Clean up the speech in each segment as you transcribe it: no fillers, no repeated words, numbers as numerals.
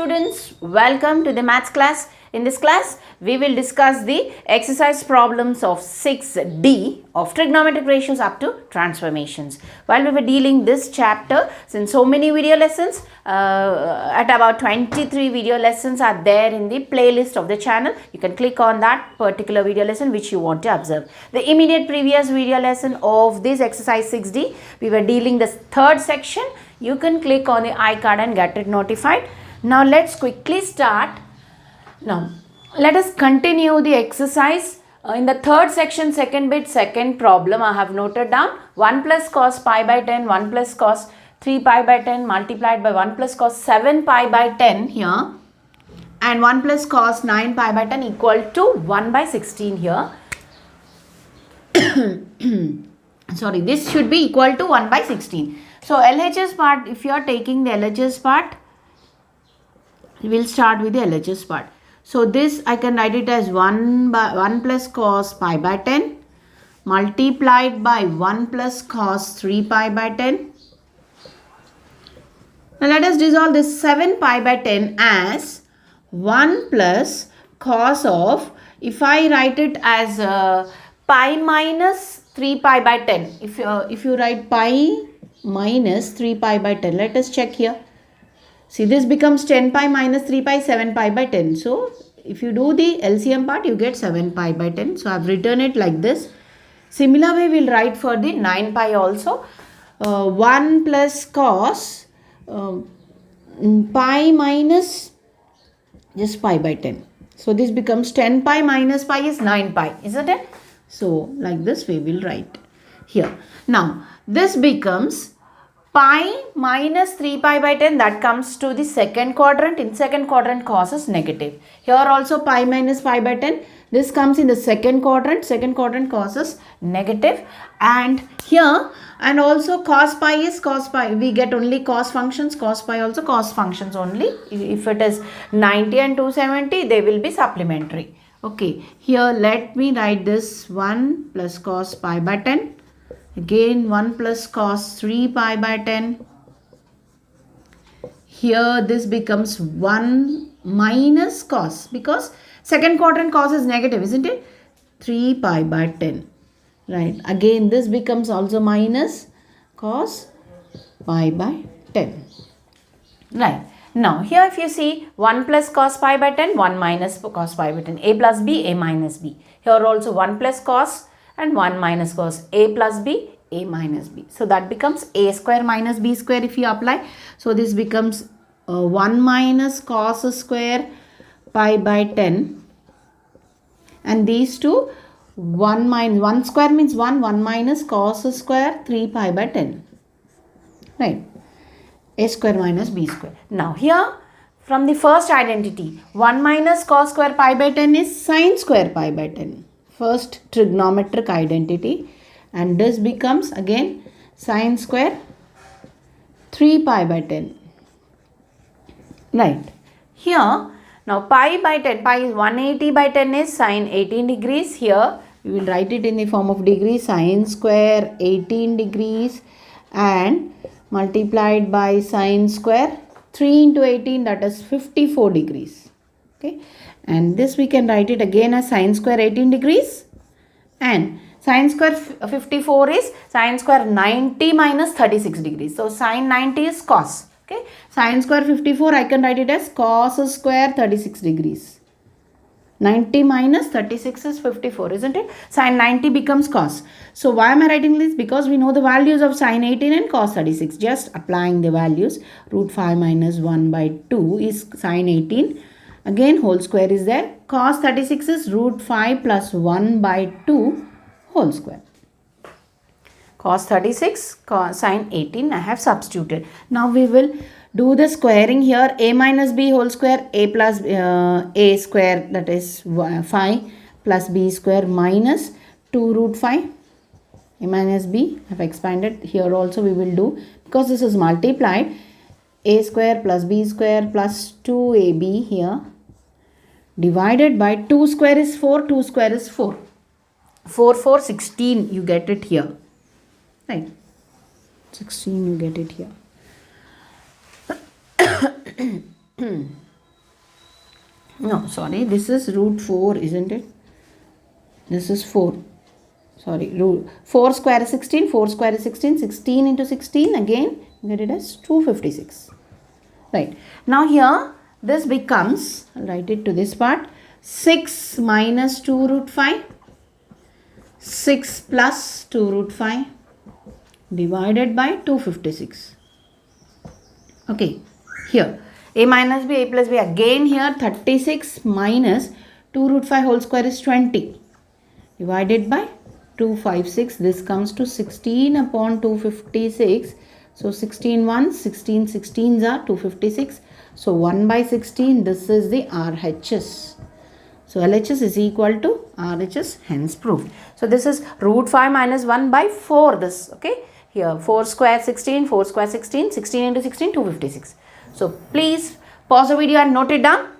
students, welcome to the maths class. In this class, we will discuss the exercise problems of 6D of trigonometric ratios up to transformations. While we were dealing this chapter, since so many video lessons, at about 23 video lessons are there in the playlist of the channel. You can click on that particular video lesson which you want to observe. The immediate previous video lesson of this exercise 6D, we were dealing the third section. You can click on the icon and get it notified. Now let's quickly start. Now let us continue the exercise. In the third section, second bit, second problem, I have noted down 1 plus cos pi by 10, 1 plus cos 3 pi by 10 multiplied by 1 plus cos 7 pi by 10 here, and 1 plus cos 9 pi by 10 equal to 1 by 16 here. Sorry, this should be equal to 1 by 16. So LHS part, if you are taking the LHS part, we will start with the LHS part. So this I can write it as 1 plus cos pi by 10 multiplied by 1 plus cos 3 pi by 10. Now let us dissolve this 7 pi by 10 as 1 plus cos of, if I write it as pi minus 3 pi by 10. If you write pi minus 3 pi by 10, let us check here. See, this becomes 10 pi minus 3 pi, 7 pi by 10. So, if you do the LCM part, you get 7 pi by 10. So, I have written it like this. Similar way, we will write for the 9 pi also. 1 plus cos pi minus just pi by 10. So, this becomes 10 pi minus pi is 9 pi, isn't it? So, like this we will write here. Now, this becomes pi minus 3 pi by 10, that comes to the second quadrant. In second quadrant, cos is negative. Here also pi minus pi by 10. This comes in the second quadrant. Second quadrant cos is negative. And here, and also cos pi is cos pi. We get only cos functions. Cos pi also cos functions only. If it is 90 and 270, they will be supplementary. Okay. Here, let me write this 1 plus cos pi by 10. Again 1 plus cos 3 pi by 10. Here this becomes 1 minus cos, because second quadrant cos is negative, isn't it? 3 pi by 10. Right. Again this becomes also minus cos pi by 10. Right. Now here if you see 1 plus cos pi by 10, 1 minus cos pi by 10. A plus B, A minus B. Here also 1 plus cos and 1 minus cos, A plus B, A minus B. So that becomes A square minus B square if you apply. So this becomes 1 minus cos square pi by 10. And these two, 1 square means 1, 1 minus cos square 3 pi by 10. Right. A square minus B square. Now here from the first identity, 1 minus cos square pi by 10 is sin square pi by 10. First trigonometric identity, and this becomes again sin square 3 pi by 10. Right. Here now pi by 10, pi is 180 by 10 is sin 18 degrees. Here we will write it in the form of degrees, sin square 18 degrees and multiplied by sin square 3 into 18, that is 54 degrees. Okay. And this we can write it again as sin square 18 degrees, and sin square 54 is sin square 90 minus 36 degrees. So sin 90 is cos. Okay. Sin square 54 I can write it as cos square 36 degrees. 90 minus 36 is 54, isn't it? Sin 90 becomes cos. So why am I writing this? Because we know the values of sin 18 and cos 36. Just applying the values. Root 5 minus 1 by 2 is sin 18. Again whole square is there. Cos 36 is root 5 plus 1 by 2 whole square. Cos 36, sin 18 I have substituted. Now we will do the squaring here. A minus B whole square, A plus A square, that is 5 plus B square minus 2 root 5. A minus B I have expanded. Here also we will do, because this is multiplied, A square plus B square plus 2AB here, divided by 2 square is 4, 2 square is 4. 4, 4, 16 you get it here. Right. 16 you get it here. No, sorry, this is root 4, isn't it? This is 4. Sorry, root 4 square is 16, 4 square is 16, 16 into 16, again get it as 256. Right. Now here, this becomes, I'll write it to this part, 6 minus 2 root 5, 6 plus 2 root 5 divided by 256. Okay, here a minus b, a plus b, again here 36 minus 2 root 5 whole square is 20 divided by 256. This comes to 16 upon 256. So 16 ones, 16 16s are 256. So 1 by 16, this is the RHS. So LHS is equal to RHS, hence proved. So this is root 5 minus 1 by 4, this, okay. Here 4 square 16, 4 square 16, 16 into 16, 256. So please pause the video and note it down.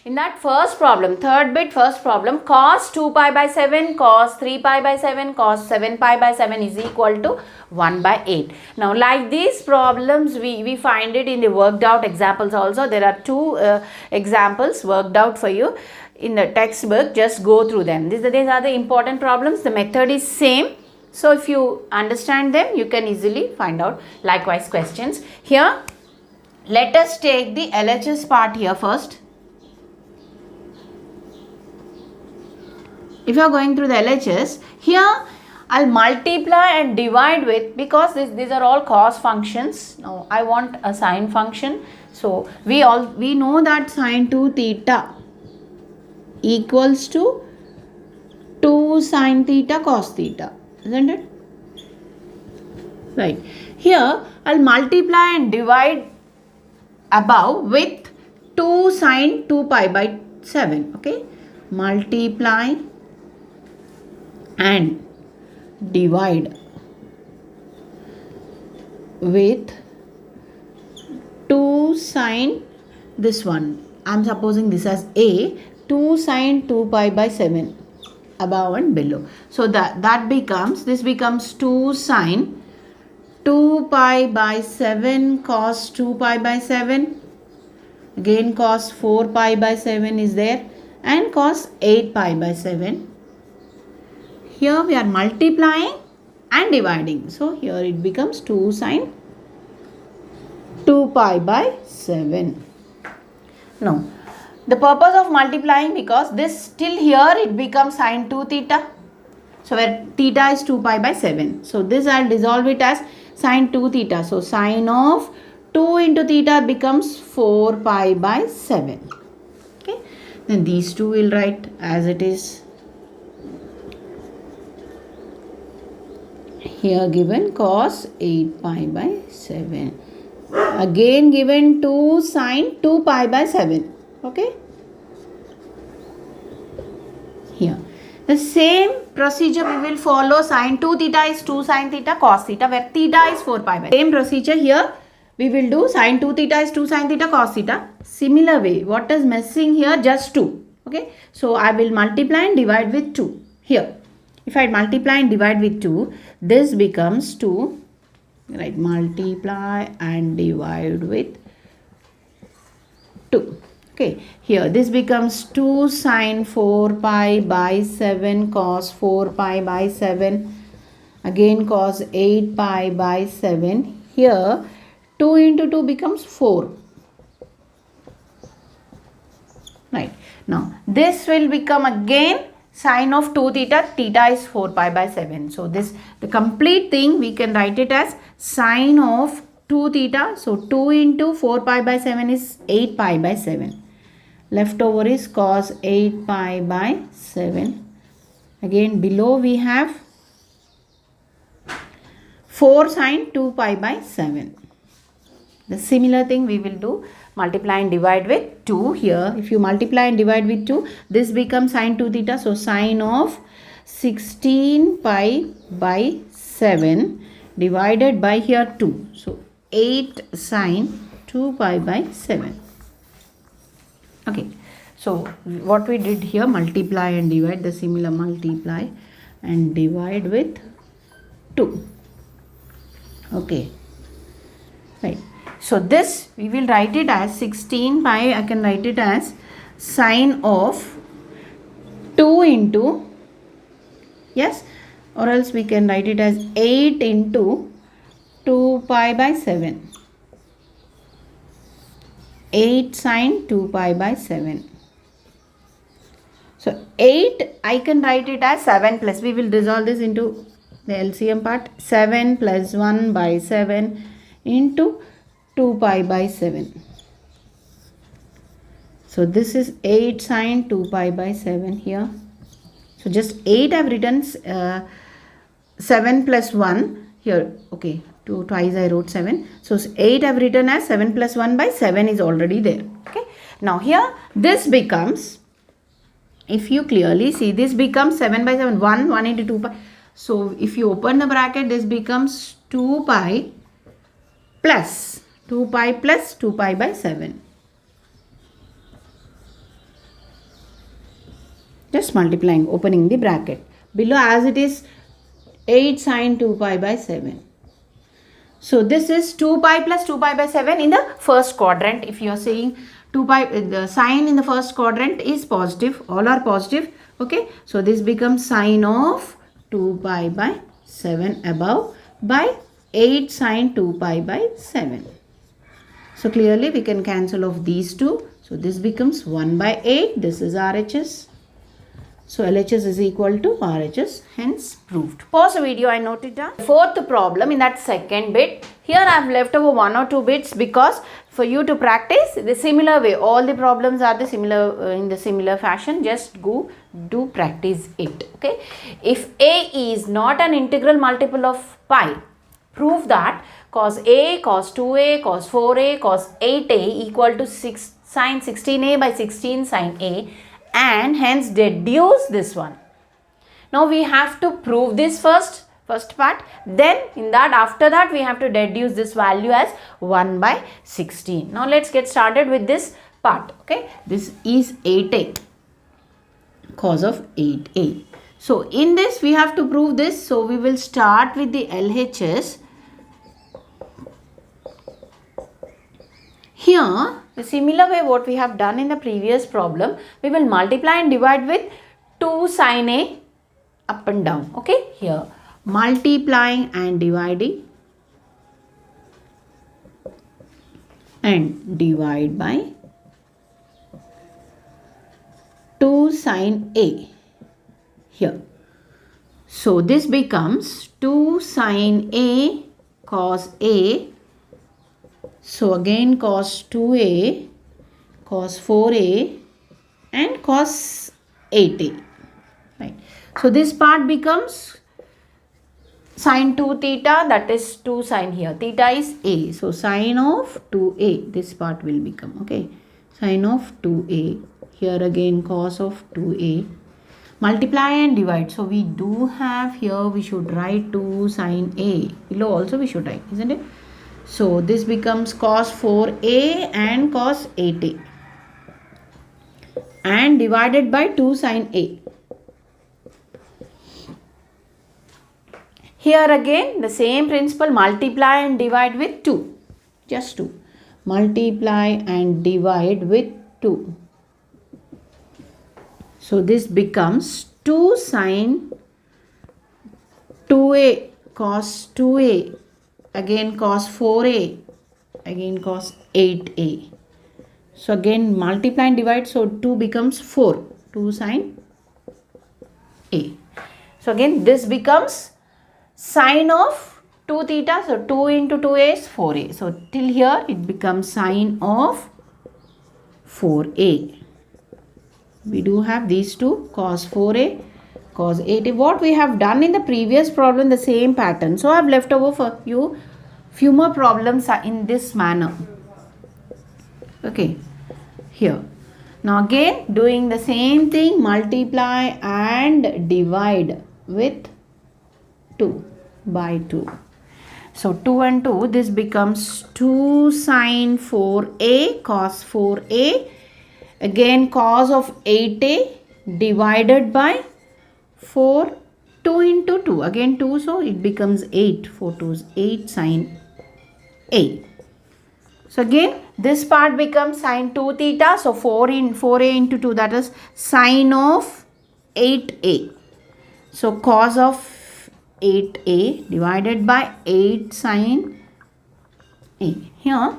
In that first problem, third bit, first problem, cos 2 pi by 7, cos 3 pi by 7, cos 7 pi by 7 is equal to 1 by 8. Now, like these problems, we find it in the worked out examples also. There are two examples worked out for you in the textbook. Just go through them. These are the important problems. The method is same. So, if you understand them, you can easily find out likewise questions. Here, let us take the LHS part here first. If you are going through the LHS, here I'll multiply and divide with, because these are all cos functions. Now I want a sine function. So we know that sine 2 theta equals to 2 sine theta cos theta, isn't it? Right. Here I'll multiply and divide above with 2 sine 2 pi by 7. Okay. Multiply and divide with 2 sine, this one, I am supposing this as A, 2 sine 2 pi by 7 above and below. So that becomes, this becomes 2 sine 2 pi by 7 cos 2 pi by 7. Again cos 4 pi by 7 is there, and cos 8 pi by 7. Here we are multiplying and dividing. So here it becomes 2 sine 2 pi by 7. Now, the purpose of multiplying, because this till here it becomes sine 2 theta. So where theta is 2 pi by 7. So this I will dissolve it as sine 2 theta. So sine of 2 into theta becomes 4 pi by 7. Okay. Then these two will write as it is. Here given cos 8 pi by 7. Again given 2 sine 2 pi by 7. Okay. Here. The same procedure we will follow. Sine 2 theta is 2 sine theta cos theta, where theta is 4 pi by. Same procedure here. We will do sine 2 theta is 2 sine theta cos theta. Similar way. What is missing here? Just 2. Okay. So I will multiply and divide with 2 here. If I multiply and divide with 2, this becomes 2, right? Multiply and divide with 2. Okay, here this becomes 2 sine 4 pi by 7 cos 4 pi by 7. Again cos 8 pi by 7. Here 2 into 2 becomes 4. Right. Now this will become again sine of 2 theta, theta is 4 pi by 7. So this, the complete thing we can write it as sine of 2 theta. So 2 into 4 pi by 7 is 8 pi by 7. Left over is cos 8 pi by 7. Again below we have 4 sine 2 pi by 7. The similar thing we will do. Multiply and divide with 2 here. If you multiply and divide with 2, this becomes sine 2 theta. So sine of 16 pi by 7 divided by here 2. So 8 sine 2 pi by 7. Okay. So what we did here, multiply and divide, the similar multiply and divide with 2. Okay. Right. So this we will write it as 16 pi, I can write it as sine of 2 into, yes, or else we can write it as 8 into 2 pi by 7. 8 sine 2 pi by 7. So 8, I can write it as 7 plus, we will resolve this into the LCM part, 7 plus 1 by 7 into 2 pi by 7. So this is 8 sine 2 pi by 7 here. So just 8 I have written, 7 plus 1 here, okay, twice I wrote 7. So 8 I have written as 7 plus 1 by 7 is already there. Okay. Now here this becomes, if you clearly see, this becomes 7 by 7, 1 into 2 pi. So if you open the bracket, this becomes 2 pi plus 2 pi plus 2 pi by 7. Just multiplying, opening the bracket. Below as it is 8 sine 2 pi by 7. So this is 2 pi plus 2 pi by 7 in the first quadrant. If you are saying 2 pi, the sign in the first quadrant is positive, all are positive. Okay, so this becomes sine of 2 pi by 7 above by 8 sine 2 pi by 7. So clearly we can cancel off these two. So this becomes 1 by 8. This is RHS. So LHS is equal to RHS, hence proved. Pause the video, I noted down. Fourth problem in that second bit. Here I have left over 1 or 2 bits because for you to practice the similar way. All the problems are the similar in the similar fashion. Just go do practice it. Okay. If A is not an integral multiple of pi, prove that cos A, cos 2A, cos 4A, cos 8A equal to 6 sine 16A by 16 sine A, and hence deduce this one. Now we have to prove this first part, then in that, after that we have to deduce this value as 1 by 16. Now let's get started with this part. Okay, this is 8A, cos of 8A. So in this we have to prove this. So we will start with the LHS. Here, the similar way what we have done in the previous problem, we will multiply and divide with 2 sine A up and down. Okay, here multiplying and dividing and divide by 2 sine A here. So this becomes 2 sine A cos A. So again cos 2A, cos 4A and cos 8A. Right. So this part becomes sine 2 theta, that is 2 sine here. Theta is A. So sine of 2A, this part will become, okay, sine of 2A. Here again cos of 2A. Multiply and divide. So we do have here, we should write 2 sine A. Below also we should write, isn't it? So this becomes cos 4A and cos 8A and divided by 2 sine A. Here again the same principle, multiply and divide with 2. Just 2. Multiply and divide with 2. So this becomes 2 sine 2A cos 2A. Again cos 4A, again cos 8A. So again multiply and divide, so 2 becomes 4, 2 sine A. So again this becomes sine of 2 theta, so 2 into 2A is 4A. So till here it becomes sine of 4A. We do have these two, cos 4A, cos 8A. What we have done in the previous problem, the same pattern. So I have left over for you few more problems in this manner. Okay, here. Now again doing the same thing, multiply and divide with 2 by 2. So 2 and 2, this becomes 2 sine 4A cos 4A. Again cos of 8A divided by 4, 2 into 2, again 2, so it becomes 8, 4 2s 8 sine A. So again This part becomes sine 2 theta. So 4a into 2, that is sine of 8a. So cos of 8a divided by 8 sine a. Here,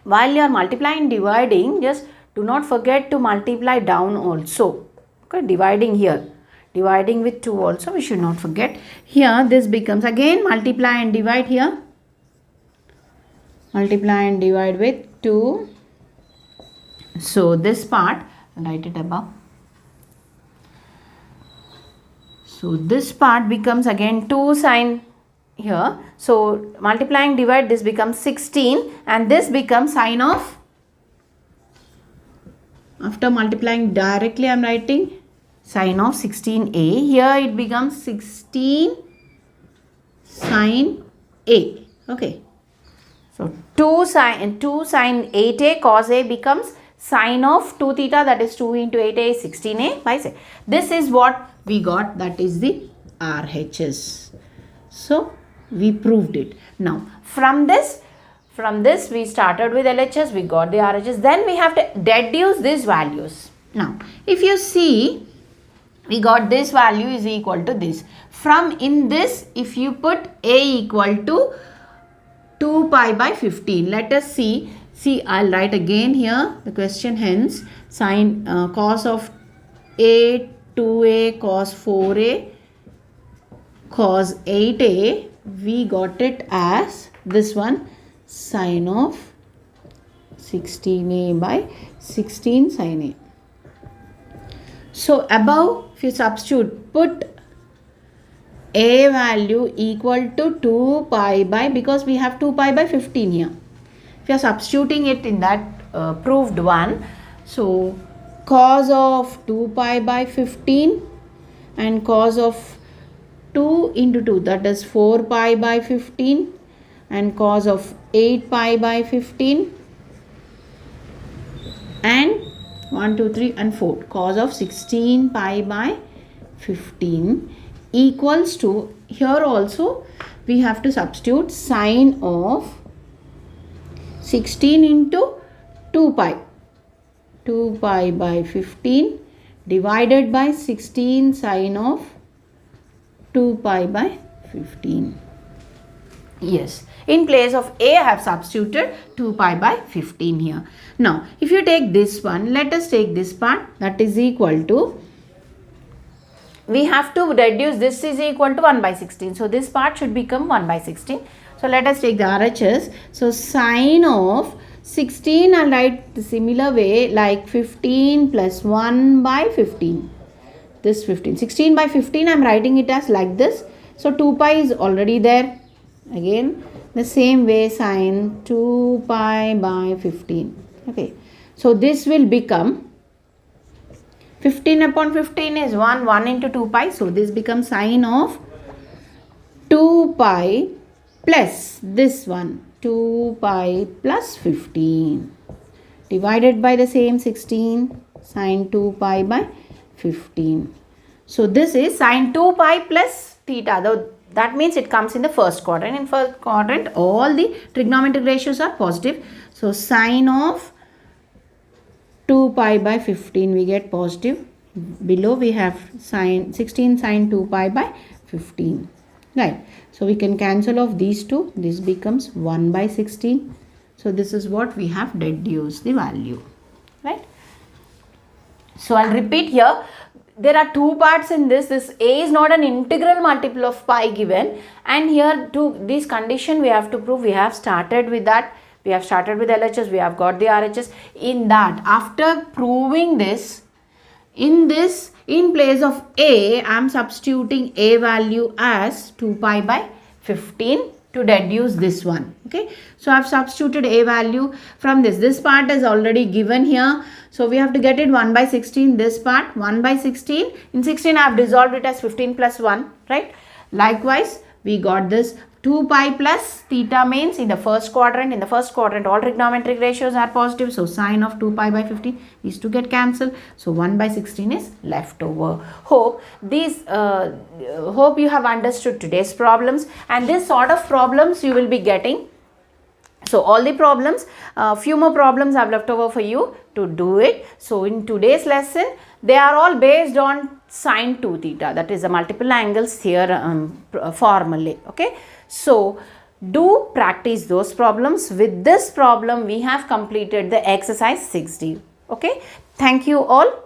while you are multiplying and dividing, just do not forget to multiply down also. Okay, dividing here. Dividing with 2 also, we should not forget. Here, this becomes again multiply and divide here. Multiply and divide with 2. So this part, write it above. So this part becomes again 2 sine here. So multiplying divide, this becomes 16 and this becomes sine of, after multiplying directly I am writing sine of 16a. Here it becomes 16 sine a. Okay. So 2 sine 8a cos a becomes sine of 2 theta, that is 2 into 8a is 16a by 6. This is what we got, that is the RHS. So we proved it. Now from this we started with LHS, we got the RHS, then we have to deduce these values. Now if you see, we got this value is equal to this. From in this, if you put a equal to 2 pi by 15, let us see. See, I'll write again here the question. Hence sine cos of a 2a cos 4a cos 8a, we got it as this one, sine of 16a by 16 sine a. So above, if you substitute, put a value equal to 2 pi by, because we have 2 pi by 15 here. If you are substituting it in that proved one, so cos of 2 pi by 15 and cos of 2 into 2, that is 4 pi by 15 and cos of 8 pi by 15 and 1, 2, 3 and 4 cos of 16 pi by 15 equals to, here also we have to substitute sine of 16 into 2 pi. 2 pi by 15 divided by 16 sine of 2 pi by 15. Yes, in place of a I have substituted 2 pi by 15 here. Now if you take this one, let us take this part, that is equal to, we have to reduce, this is equal to 1 by 16. So this part should become 1 by 16. So let us take the RHS. So sine of 16, I'll write the similar way, like 15 plus 1 by 15. This 15. 16 by 15, I'm writing it as like this. So 2 pi is already there. Again, the same way, sine 2 pi by 15. Okay. So this will become 15 upon 15 is 1. 1 into 2 pi. So this becomes sine of 2 pi plus this one, 2 pi plus 15 divided by the same 16, sine 2 pi by 15. So this is sine 2 pi plus theta. Though that means it comes in the first quadrant. In first quadrant, all the trigonometric ratios are positive. So sine of 2 pi by 15 we get positive. Below we have sine 16 sine 2 pi by 15. Right. So we can cancel off these two. This becomes 1 by 16. So this is what we have deduced the value. Right. So I'll repeat here. There are two parts in this. This a is not an integral multiple of pi given. And here to this condition we have to prove. We have started with that. We have started with LHS. We have got the RHS. In that, after proving this, in this, in place of a, I am substituting a value as 2 pi by 15 to deduce this one. Okay. So I have substituted a value from this. This part is already given here. So we have to get it 1 by 16. This part 1 by 16. In 16 I have dissolved it as 15 plus 1. Right. Likewise, we got this 2 pi plus theta means in the first quadrant. In the first quadrant all trigonometric ratios are positive. So sine of 2 pi by 15 is to get cancelled. So 1 by 16 is left over. Hope you have understood today's problems, and this sort of problems you will be getting So all the problems, few more problems I've left over for you to do it. So in today's lesson, they are all based on sine 2 theta, that is a multiple angles theorem formally. Okay, so do practice those problems. With this problem we have completed the exercise 6D. Okay, thank you all.